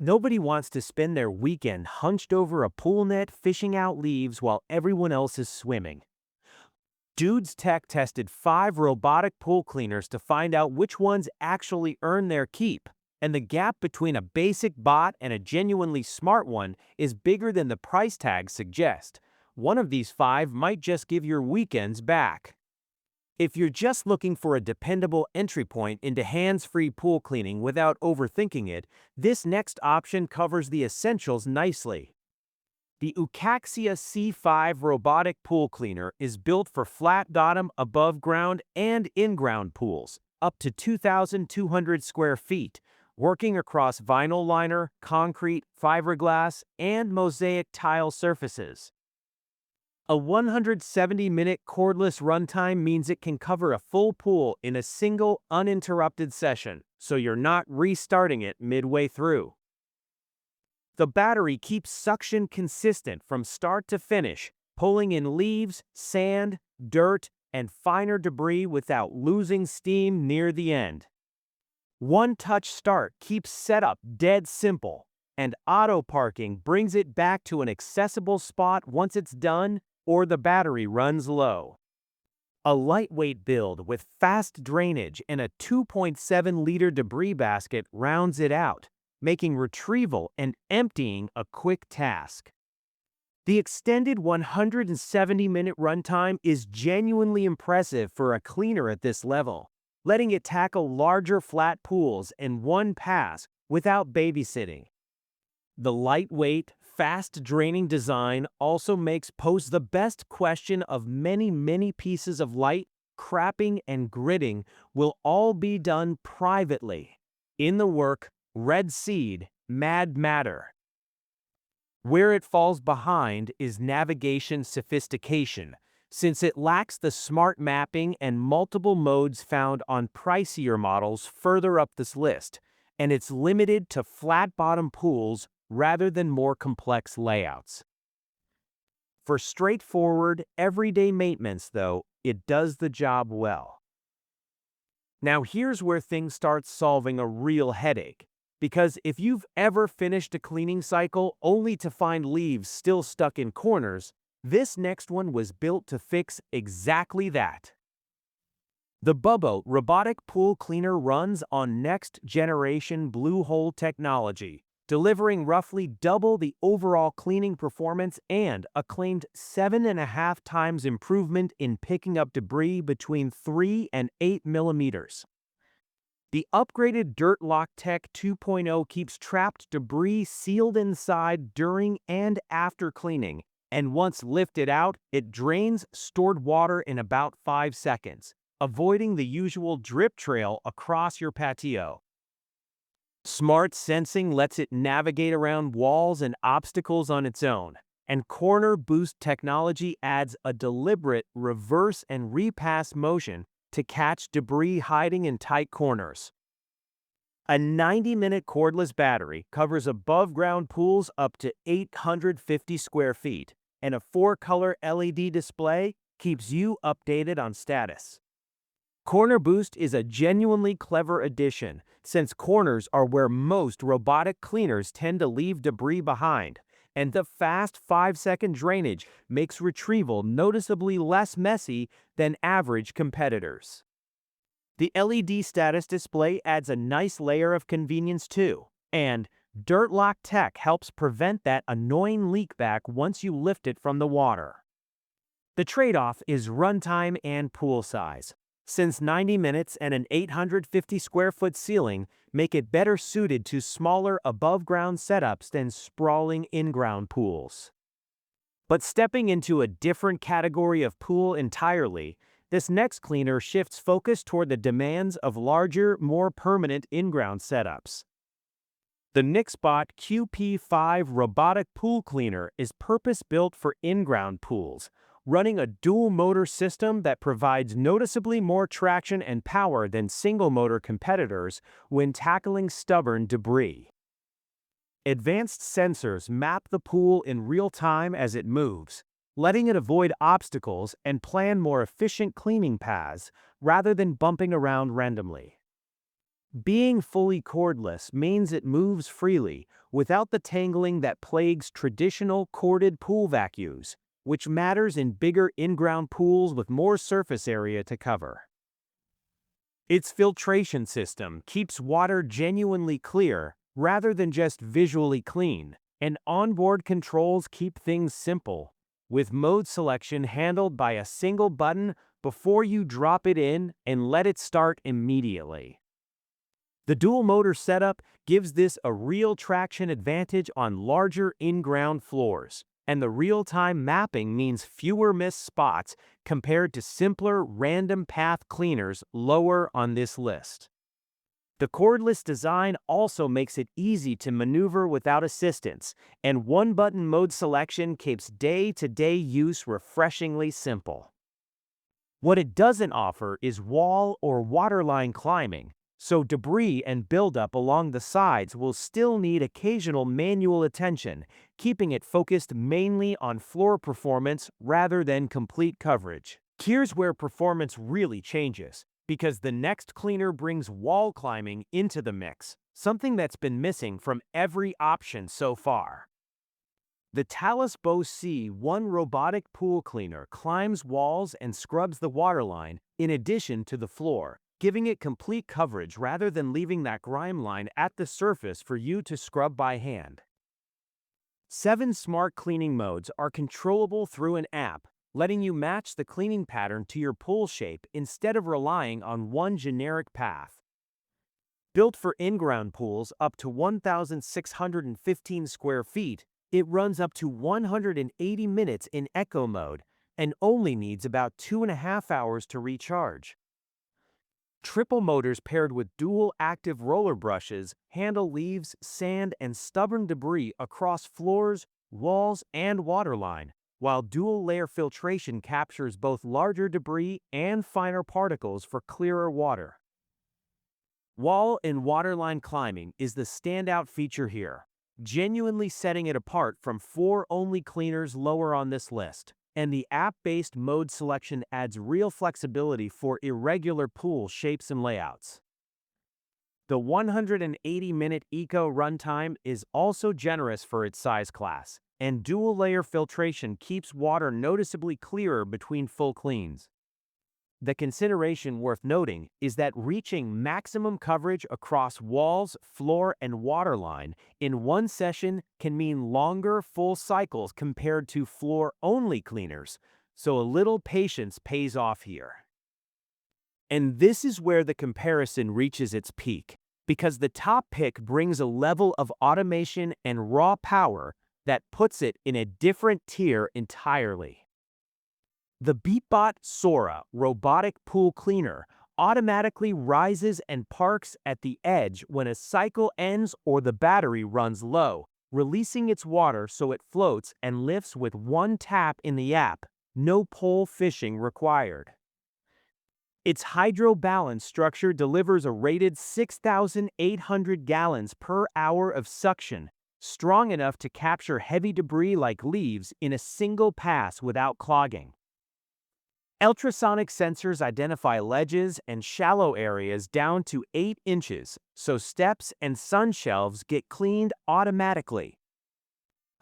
Nobody wants to spend their weekend hunched over a pool net fishing out leaves while everyone else is swimming. Dude's Tech tested 5 robotic pool cleaners to find out which ones actually earn their keep, and the gap between a basic bot and a genuinely smart one is bigger than the price tags suggest. One of these 5 might just give your weekends back. If you're just looking for a dependable entry point into hands-free pool cleaning without overthinking it, this next option covers the essentials nicely. The Oucaxia C5 robotic pool cleaner is built for flat-bottom, above-ground, and in-ground pools, up to 2,200 square feet, working across vinyl liner, concrete, fiberglass, and mosaic tile surfaces. A 170-minute cordless runtime means it can cover a full pool in a single, uninterrupted session, so you're not restarting it midway through. The battery keeps suction consistent from start to finish, pulling in leaves, sand, dirt, and finer debris without losing steam near the end. One-touch start keeps setup dead simple, and auto parking brings it back to an accessible spot once it's done or the battery runs low. A lightweight build with fast drainage and a 2.7-liter debris basket rounds it out, making retrieval and emptying a quick task. The extended 170-minute runtime is genuinely impressive for a cleaner at this level, letting it tackle larger flat pools in one pass without babysitting. The lightweight, fast-draining design also makes pose the best question of many pieces of light, crapping, and gritting will all be done privately. In the work, Red Seed, Mad Matter. Where it falls behind is navigation sophistication, since it lacks the smart mapping and multiple modes found on pricier models further up this list, and it's limited to flat-bottom pools rather than more complex layouts. For straightforward, everyday maintenance, though, it does the job well. Now here's where things start solving a real headache, because if you've ever finished a cleaning cycle only to find leaves still stuck in corners, this next one was built to fix exactly that. The Bubot robotic pool cleaner runs on next-generation Blue Hole technology, delivering roughly double the overall cleaning performance and a claimed 7.5 times improvement in picking up debris between 3 and 8 millimeters. The upgraded Dirt Lock Tech 2.0 keeps trapped debris sealed inside during and after cleaning, and once lifted out, it drains stored water in about 5 seconds, avoiding the usual drip trail across your patio. Smart sensing lets it navigate around walls and obstacles on its own, and Corner Boost technology adds a deliberate reverse and repass motion to catch debris hiding in tight corners. A 90-minute cordless battery covers above-ground pools up to 850 square feet, and a 4-color LED display keeps you updated on status. Corner Boost is a genuinely clever addition, since corners are where most robotic cleaners tend to leave debris behind, and the fast 5-second drainage makes retrieval noticeably less messy than average competitors. The LED status display adds a nice layer of convenience too, and Dirt Lock Tech helps prevent that annoying leak back once you lift it from the water. The trade-off is runtime and pool size, since 90 minutes and an 850 square foot ceiling make it better suited to smaller above-ground setups than sprawling in-ground pools. But stepping into a different category of pool entirely, this next cleaner shifts focus toward the demands of larger, more permanent in-ground setups. The Nixbot QP5 robotic pool cleaner is purpose-built for in-ground pools, running a dual-motor system that provides noticeably more traction and power than single-motor competitors when tackling stubborn debris. Advanced sensors map the pool in real time as it moves, letting it avoid obstacles and plan more efficient cleaning paths rather than bumping around randomly. Being fully cordless means it moves freely, without the tangling that plagues traditional corded pool vacuums, which matters in bigger in-ground pools with more surface area to cover. Its filtration system keeps water genuinely clear rather than just visually clean, and onboard controls keep things simple, with mode selection handled by a single button before you drop it in and let it start immediately. The dual motor setup gives this a real traction advantage on larger in-ground floors, and the real-time mapping means fewer missed spots compared to simpler random path cleaners lower on this list. The cordless design also makes it easy to maneuver without assistance, and one-button mode selection keeps day-to-day use refreshingly simple. What it doesn't offer is wall or waterline climbing, so debris and buildup along the sides will still need occasional manual attention, keeping it focused mainly on floor performance rather than complete coverage. Here's where performance really changes, because the next cleaner brings wall climbing into the mix, something that's been missing from every option so far. The Talosbo C1 robotic pool cleaner climbs walls and scrubs the waterline in addition to the floor, giving it complete coverage rather than leaving that grime line at the surface for you to scrub by hand. 7 smart cleaning modes are controllable through an app, letting you match the cleaning pattern to your pool shape instead of relying on one generic path. Built for in-ground pools up to 1,615 square feet, it runs up to 180 minutes in eco mode and only needs about 2.5 hours to recharge. Triple motors paired with dual active roller brushes handle leaves, sand, and stubborn debris across floors, walls, and waterline, while dual layer filtration captures both larger debris and finer particles for clearer water. Wall and waterline climbing is the standout feature here, genuinely setting it apart from 4 only cleaners lower on this list. And the app-based mode selection adds real flexibility for irregular pool shapes and layouts. The 180-minute eco runtime is also generous for its size class, and dual-layer filtration keeps water noticeably clearer between full cleans. The consideration worth noting is that reaching maximum coverage across walls, floor, and waterline in one session can mean longer full cycles compared to floor-only cleaners, so a little patience pays off here. And this is where the comparison reaches its peak, because the top pick brings a level of automation and raw power that puts it in a different tier entirely. The Beatbot Sora robotic pool cleaner automatically rises and parks at the edge when a cycle ends or the battery runs low, releasing its water so it floats and lifts with one tap in the app, no pole fishing required. Its hydro balance structure delivers a rated 6,800 gallons per hour of suction, strong enough to capture heavy debris like leaves in a single pass without clogging. Ultrasonic sensors identify ledges and shallow areas down to 8 inches, so steps and sun shelves get cleaned automatically.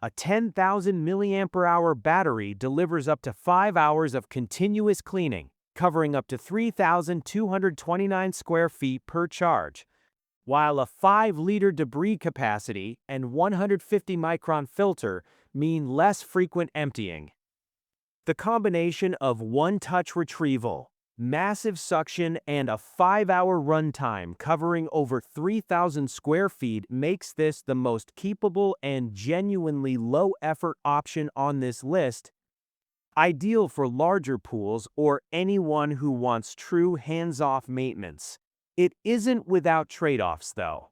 A 10,000 mAh battery delivers up to 5 hours of continuous cleaning, covering up to 3,229 square feet per charge, while a 5-liter debris capacity and 150-micron filter mean less frequent emptying. The combination of one-touch retrieval, massive suction, and a 5-hour runtime covering over 3,000 square feet makes this the most keepable and genuinely low-effort option on this list, ideal for larger pools or anyone who wants true hands-off maintenance. It isn't without trade-offs, though.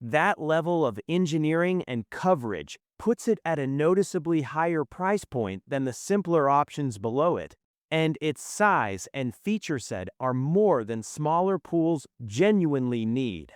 That level of engineering and coverage puts it at a noticeably higher price point than the simpler options below it, and its size and feature set are more than smaller pools genuinely need.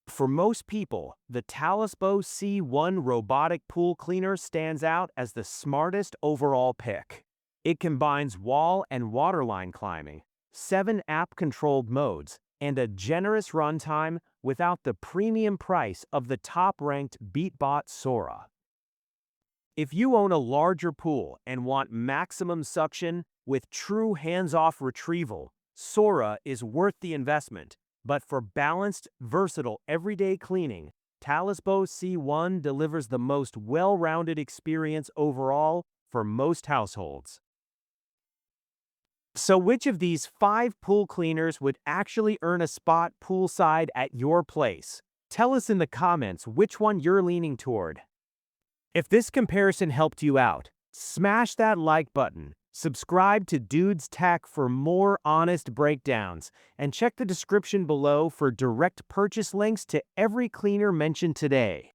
For most people, the Talosbo C1 robotic pool cleaner stands out as the smartest overall pick. It combines wall and waterline climbing, 7 app-controlled modes, and a generous runtime without the premium price of the top-ranked Beatbot Sora. If you own a larger pool and want maximum suction with true hands-off retrieval, Sora is worth the investment. But for balanced, versatile, everyday cleaning, Talosbo C1 delivers the most well-rounded experience overall for most households. So which of these 5 pool cleaners would actually earn a spot poolside at your place? Tell us in the comments which one you're leaning toward. If this comparison helped you out, smash that like button, subscribe to Dude's Tech for more honest breakdowns, and check the description below for direct purchase links to every cleaner mentioned today.